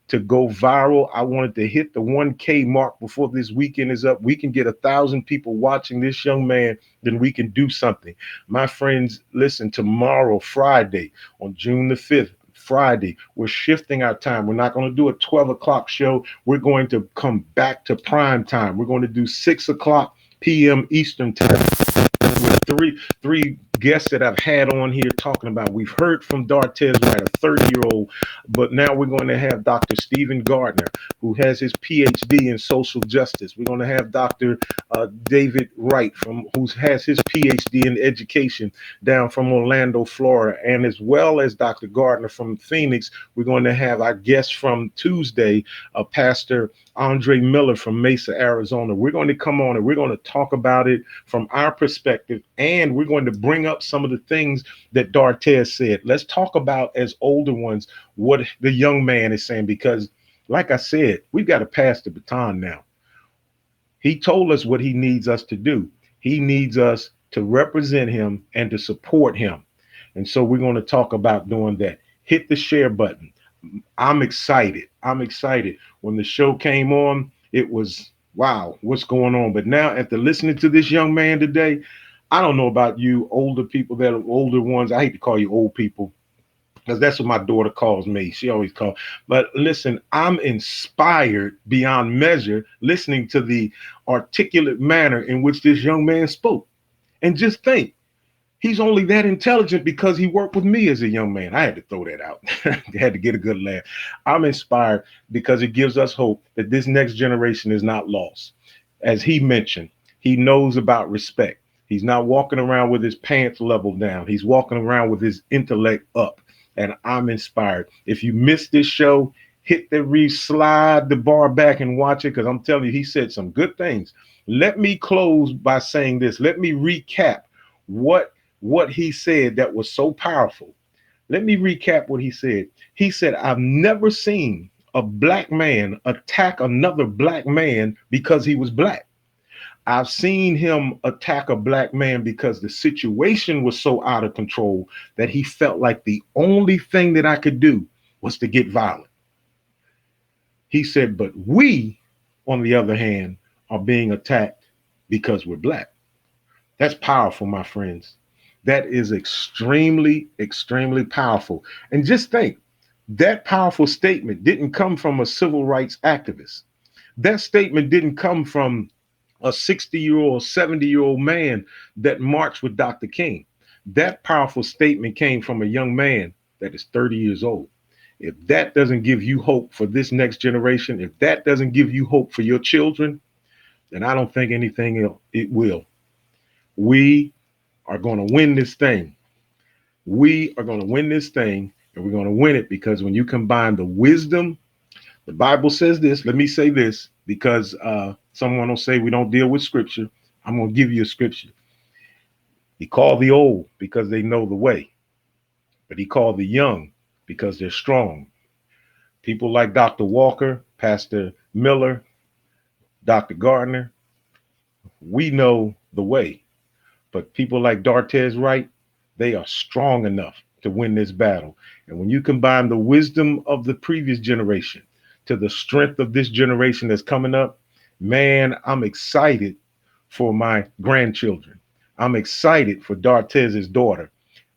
to go viral. I wanted to hit the 1K mark before this weekend is up. We can get 1,000 people watching this young man, then we can do something. My friends, listen, tomorrow, Friday, on June the 5th, Friday, we're shifting our time. We're not going to do a 12 o'clock show. We're going to come back to prime time. We're going to do 6 o'clock p.m. Eastern time. With three guests that I've had on here talking about. We've heard from Dartez Wright, a 30-year-old, but now we're going to have Dr. Stephen Gardner, who has his PhD in social justice. We're going to have Dr. David Wright, who has his PhD in education down from Orlando, Florida, and as well as Dr. Gardner from Phoenix. We're going to have our guest from Tuesday, Pastor Andre Miller from Mesa, Arizona. We're going to come on and we're going to talk about it from our perspective, and we're going to bring up some of the things that Dartez said. Let's talk about, as older ones, what the young man is saying, because like I said, we've got to pass the baton now. He told us what he needs us to do. He needs us to represent him and to support him. And so we're going to talk about doing that. Hit the share button. I'm excited. When the show came on, it was, wow, what's going on? But now after listening to this young man today, I don't know about you older people that are older ones. I hate to call you old people because that's what my daughter calls me. She always calls. But listen, I'm inspired beyond measure listening to the articulate manner in which this young man spoke. And just think, he's only that intelligent because he worked with me as a young man. I had to throw that out. I had to get a good laugh. I'm inspired because it gives us hope that this next generation is not lost. As he mentioned, he knows about respect. He's not walking around with his pants leveled down. He's walking around with his intellect up. And I'm inspired. If you missed this show, hit the slide the bar back and watch it, because I'm telling you, he said some good things. Let me close by saying this. Let me recap what he said that was so powerful. Let me recap what he said. He said, I've never seen a black man attack another black man because he was black. I've seen him attack a black man because the situation was so out of control that he felt like the only thing that I could do was to get violent. He said, but we, on the other hand, are being attacked because we're black. That's powerful, my friends. That is extremely, extremely powerful. And just think, that powerful statement didn't come from a civil rights activist. That statement didn't come from a 60-year-old, 70-year-old man that marched with Dr. King. That powerful statement came from a young man that is 30 years old. If that doesn't give you hope for this next generation, if that doesn't give you hope for your children, then I don't think anything else it will. We are going to win this thing. We are going to win this thing, and we're going to win it because when you combine the wisdom, the Bible says this. Let me say this, because someone will say we don't deal with scripture. I'm going to give you a scripture. He called the old because they know the way, but he called the young because they're strong. People like Dr. Walker, Pastor Miller, Dr. Gardner, we know the way, but people like Dartez Wright, they are strong enough to win this battle. And when you combine the wisdom of the previous generation to the strength of this generation that's coming up, man, I'm excited for my grandchildren. I'm excited for Dartez's daughter.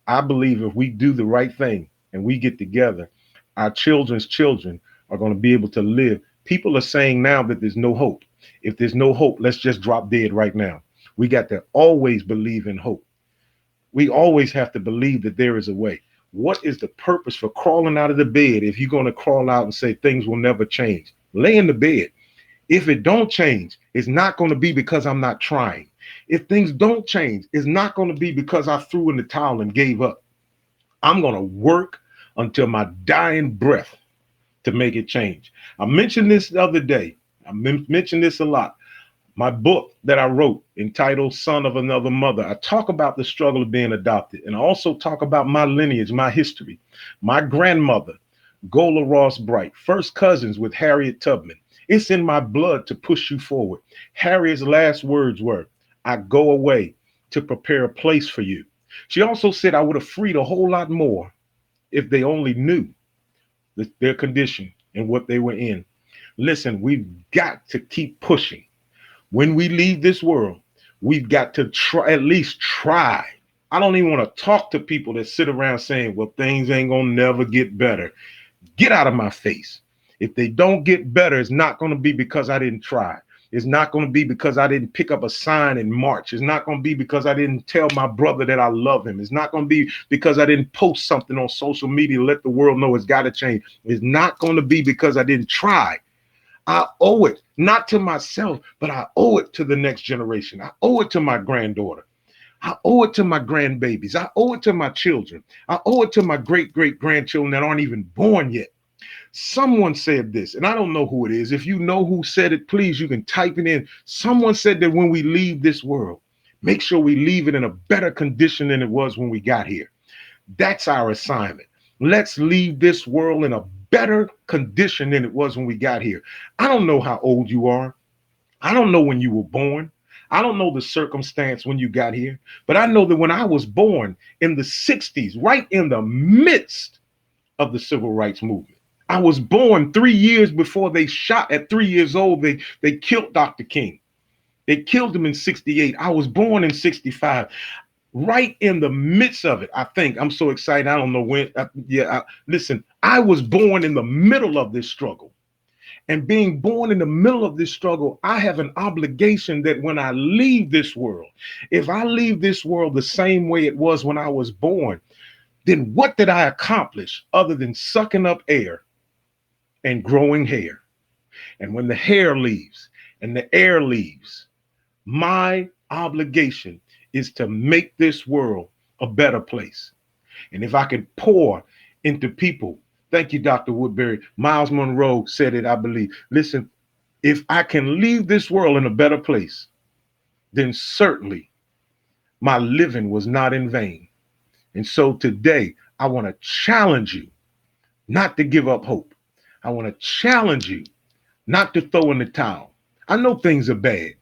I believe if we do the right thing and we get together, our children's children are going to be able to live. People are saying now that there's no hope. If there's no hope, let's just drop dead right now. We got to always believe in hope. We always have to believe that there is a way. What is the purpose for crawling out of the bed if you're going to crawl out and say things will never change? Lay in the bed. If it don't change, it's not going to be because I'm not trying. If things don't change, it's not going to be because I threw in the towel and gave up. I'm going to work until my dying breath to make it change. I mentioned this the other day. I mentioned this a lot. My book that I wrote entitled Son of Another Mother, I talk about the struggle of being adopted, and I also talk about my lineage, my history. My grandmother, Gola Ross Bright, first cousins with Harriet Tubman. It's in my blood to push you forward. Harriet's last words were, I go away to prepare a place for you. She also said I would have freed a whole lot more if they only knew their condition and what they were in. Listen, we've got to keep pushing. When we leave this world, we've got to try, at least try. I don't even want to talk to people that sit around saying, well, things ain't gonna never get better. Get out of my face. If they don't get better, it's not going to be because I didn't try. It's not going to be because I didn't pick up a sign in March. It's not going to be because I didn't tell my brother that I love him. It's not going to be because I didn't post something on social media to let the world know it's got to change. It's not going to be because I didn't try. I owe it, not to myself, but I owe it to the next generation. I owe it to my granddaughter. I owe it to my grandbabies. I owe it to my children. I owe it to my great-great-grandchildren that aren't even born yet. Someone said this, and I don't know who it is. If you know who said it, please, you can type it in. Someone said that when we leave this world, make sure we leave it in a better condition than it was when we got here. That's our assignment. Let's leave this world in a better condition than it was when we got here. I don't know how old you are. I don't know when you were born. I don't know the circumstance when you got here, but I know that when I was born in the 60s, right in the midst of the civil rights movement, I was born 3 years before they shot at 3 years old. They killed Dr. King. They killed him in 68. I was born in 65. Right in the midst of it, I think. I'm so excited. I don't know when. Listen, I was born in the middle of this struggle. And being born in the middle of this struggle, I have an obligation that when I leave this world, if I leave this world the same way it was when I was born, then what did I accomplish other than sucking up air and growing hair? And when the hair leaves and the air leaves, my obligation is to make this world a better place. And if I can pour into people, thank you, Dr. Woodbury. Miles Monroe said it, I believe. Listen, if I can leave this world in a better place, then certainly my living was not in vain. And so today, I want to challenge you not to give up hope. I want to challenge you not to throw in the towel. I know things are bad.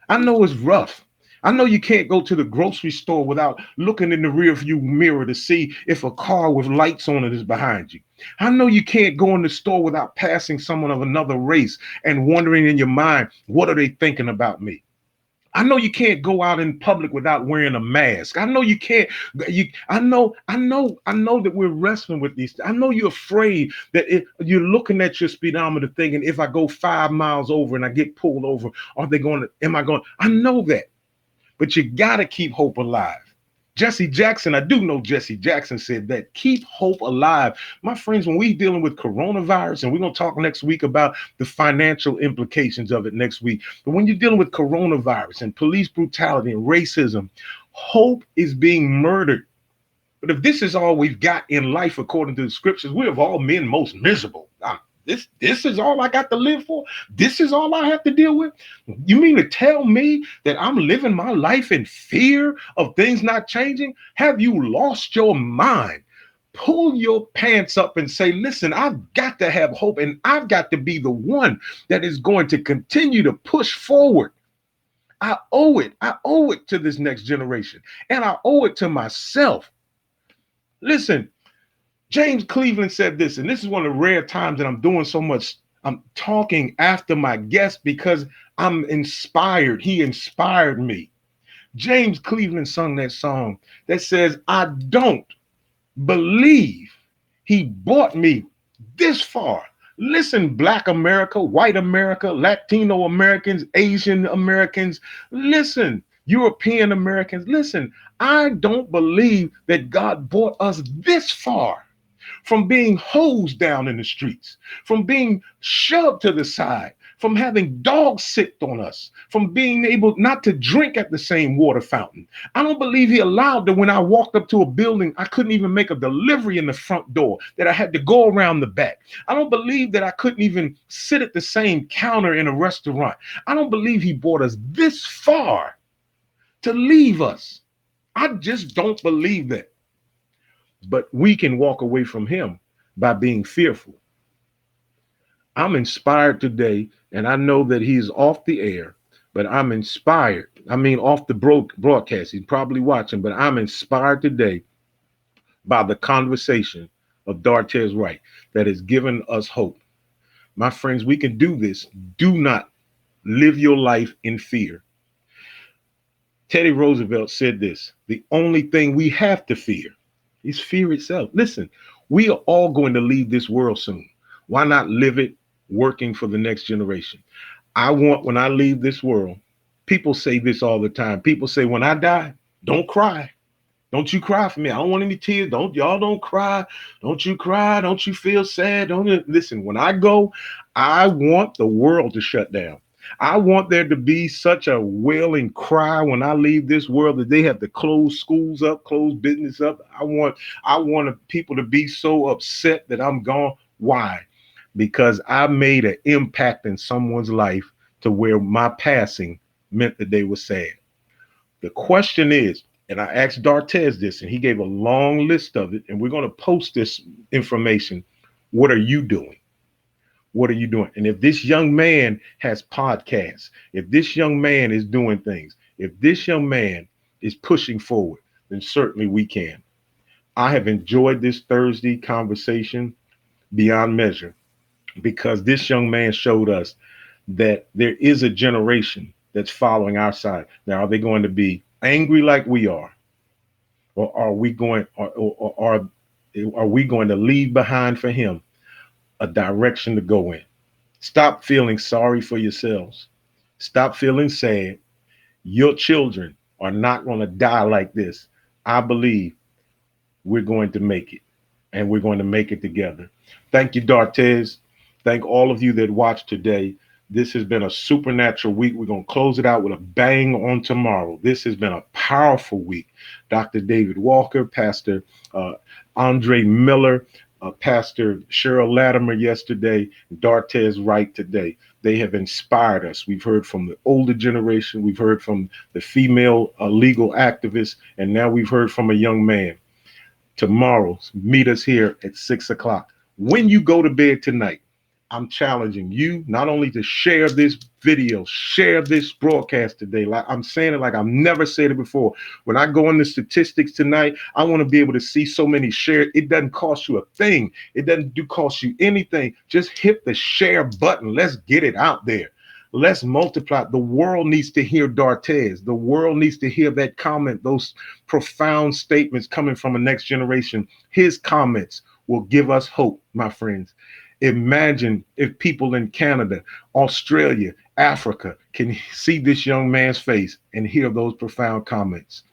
I know it's rough. I know you can't go to the grocery store without looking in the rear view mirror to see if a car with lights on it is behind you. I know you can't go in the store without passing someone of another race and wondering in your mind, what are they thinking about me? I know you can't go out in public without wearing a mask. I know you can't. I know that we're wrestling with these. I know you're afraid that you're looking at your speedometer thinking, if I go 5 miles over and I get pulled over, am I going? I know that, but you got to keep hope alive. Jesse Jackson, I do know Jesse Jackson said that, keep hope alive. My friends, when we're dealing with coronavirus, and we're going to talk next week about the financial implications of it next week, but when you're dealing with coronavirus and police brutality and racism, hope is being murdered. But if this is all we've got in life, according to the scriptures, we have all men most miserable. This is all I got to live for? This is all I have to deal with? You mean to tell me that I'm living my life in fear of things not changing? Have you lost your mind? Pull your pants up and say, listen, I've got to have hope, and I've got to be the one that is going to continue to push forward. I owe it. I owe it to this next generation, and I owe it to myself. Listen, James Cleveland said this, and this is one of the rare times that I'm doing so much. I'm talking after my guest because I'm inspired. He inspired me. James Cleveland sung that song that says, I don't believe he brought me this far. Listen, Black America, white America, Latino Americans, Asian Americans, listen, European Americans, listen, I don't believe that God brought us this far. From being hosed down in the streets, from being shoved to the side, from having dogs sicked on us, from being able not to drink at the same water fountain. I don't believe he allowed that when I walked up to a building, I couldn't even make a delivery in the front door, that I had to go around the back. I don't believe that I couldn't even sit at the same counter in a restaurant. I don't believe he brought us this far to leave us. I just don't believe that. But we can walk away from him by being fearful. I'm inspired today, and I know that he's off the air, but I'm inspired. I mean, off the broadcast. He's probably watching, but I'm inspired today by the conversation of Dartez Wright that has given us hope. My friends, we can do this. Do not live your life in fear. Teddy Roosevelt said this: the only thing we have to fear is fear itself. Listen, we are all going to leave this world soon. Why not live it working for the next generation? I want, when I leave this world, people say this all the time. People say, when I die, don't cry. Don't you cry for me. I don't want any tears. Don't cry. Don't you cry. Don't you feel sad. Don't listen. When I go, I want the world to shut down. I want there to be such a wailing cry when I leave this world that they have to close schools up, close business up. I want people to be so upset that I'm gone. Why? Because I made an impact in someone's life to where my passing meant that they were sad. The question is, and I asked Dartez this, and he gave a long list of it, and we're going to post this information. What are you doing? What are you doing? And if this young man has podcasts, if this young man is doing things, if this young man is pushing forward, then certainly we can. I have enjoyed this Thursday conversation beyond measure, because this young man showed us that there is a generation that's following our side. Now, are they going to be angry like we are? Or are we going, or are we going to leave behind for him a direction to go in? Stop feeling sorry for yourselves. Stop feeling sad. Your children are not going to die like this. I believe we're going to make it, and we're going to make it together. Thank you, Dartez. Thank all of you that watched today. This has been a supernatural week. We're going to close it out with a bang on tomorrow. This has been a powerful week. Dr. David Walker, Pastor Andre Miller, Pastor Cheryl Latimer yesterday, Dartez Wright today. They have inspired us. We've heard from the older generation. We've heard from the female legal activists. And now we've heard from a young man. Tomorrow, meet us here at 6 o'clock. When you go to bed tonight, I'm challenging you not only to share this video, share this broadcast today. Like I'm saying it like I've never said it before. When I go into statistics tonight, I want to be able to see so many shares. It doesn't cost you a thing. It doesn't cost you anything. Just hit the share button. Let's get it out there. Let's multiply. The world needs to hear Dartez. The world needs to hear that comment, those profound statements coming from a next generation. His comments will give us hope, my friends. Imagine if people in Canada, Australia, Africa can see this young man's face and hear those profound comments.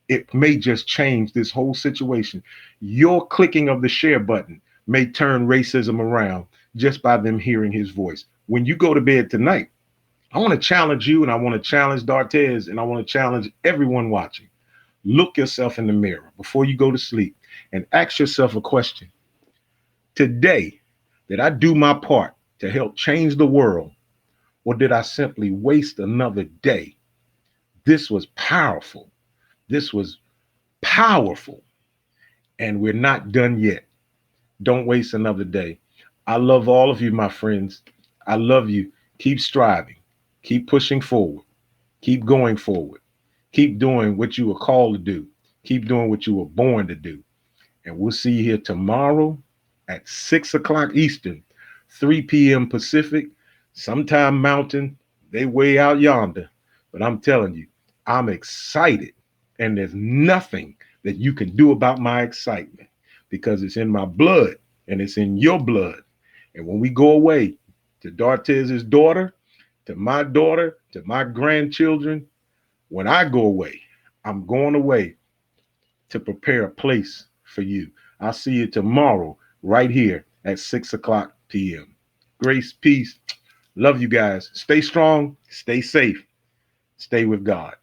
It may just change this whole situation. Your clicking of the share button may turn racism around just by them hearing his voice. When you go to bed tonight, I want to challenge you, and I want to challenge Dartez, and I want to challenge everyone watching. Look yourself in the mirror before you go to sleep and ask yourself a question. Today, did I do my part to help change the world, or did I simply waste another day? This was powerful. This was powerful. And we're not done yet. Don't waste another day. I love all of you, my friends. I love you. Keep striving. Keep pushing forward. Keep going forward. Keep doing what you were called to do. Keep doing what you were born to do. And we'll see you here tomorrow at 6 o'clock Eastern, 3 p.m. Pacific, sometime Mountain. They way out yonder. But I'm telling you, I'm excited. And there's nothing that you can do about my excitement, because it's in my blood and it's in your blood. And when we go away to Dartez's daughter, to my grandchildren, when I go away, I'm going away to prepare a place for you. I'll see you tomorrow right here at 6 o'clock p.m. Grace, peace, Love you guys. Stay strong, stay safe, stay with God.